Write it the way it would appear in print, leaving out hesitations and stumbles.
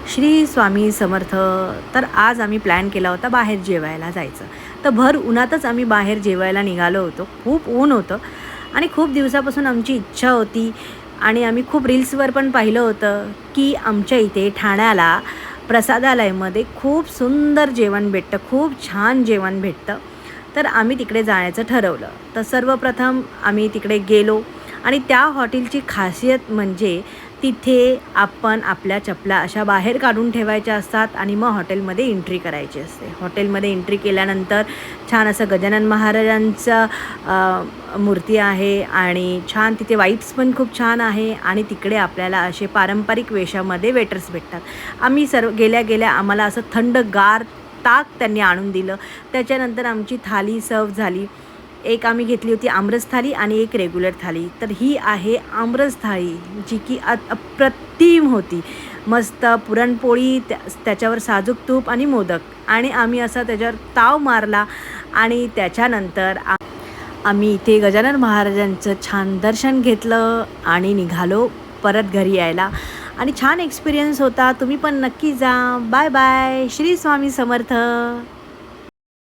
श्री स्वामी समर्थ. तर आज आम्ही प्लॅन केला होता बाहेर जेवायला जायचं. तर भर उन्हातच आम्ही बाहेर जेवायला निघालो होतो. खूप ऊन होतं आणि खूप दिवसापासून आमची इच्छा होती आणि आम्ही खूप रील्सवर पण पाहिलं होतं की आमच्या इथे ठाण्याला प्रसादालयमध्ये खूप सुंदर जेवण भेटतं, खूप छान जेवण भेटतं. तर आम्ही तिकडे जाण्याचं ठरवलं. तर सर्वप्रथम आम्ही तिकडे गेलो आणि त्या हॉटेलची खासियत म्हणजे तिथे आपण आपल्या चपला अशा बाहेर काढून ठेवायच्या असतात आणि मग हॉटेलमध्ये एंट्री करायची असते. हॉटेलमध्ये एंट्री केल्यानंतर छान असं गजानन महाराजांचं मूर्ती आहे आणि छान तिथे वाईब्स पण खूप छान आहे आणि तिकडे आपल्याला असे पारंपरिक वेशामध्ये वेटर्स भेटतात. आम्ही गेल्या आम्हाला असं थंडगार ताक त्यांनी आणून दिलं. त्याच्यानंतर आमची थाली सर्व झाली. एक आम्ही घेतली होती आमरस थाली आणि एक रेग्युलर थाली. तर ही आहे आमरस थाळी, जी की अप्रतिम होती. मस्त पुरणपोळी, त्याच्यावर साजूक तूप आणि मोदक आणि आम्ही असा त्याच्यावर ताव मारला आणि त्याच्यानंतर आम्ही इथे गजानन महाराजांचं छान दर्शन घेतलं आणि निघालो परत घरी यायला आणि छान एक्सपिरियन्स होता. तुम्ही पण नक्की जा. Bye bye. श्री स्वामी समर्थ.